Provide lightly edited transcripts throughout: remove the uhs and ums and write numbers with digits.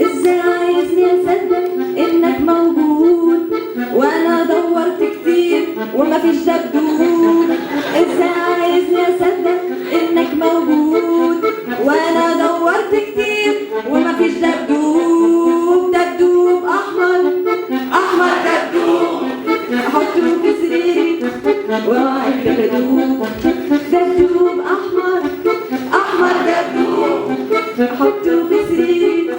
ازاي عايزني اصدق انك موجود وانا دورت كتير ومفيش دبدوب. ازاي عايزني اصدق انك موجود وانا دورت كتير ومفيش دبدوب. دبدوب احمر احمر دبدوب احطه في سريري واوعد بدوب. دبدوب احمر احمر دبدوب احطه في سريري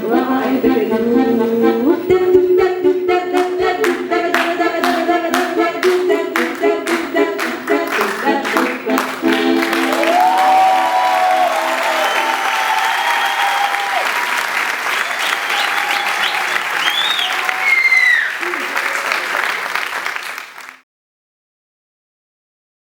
واوعد بدوب.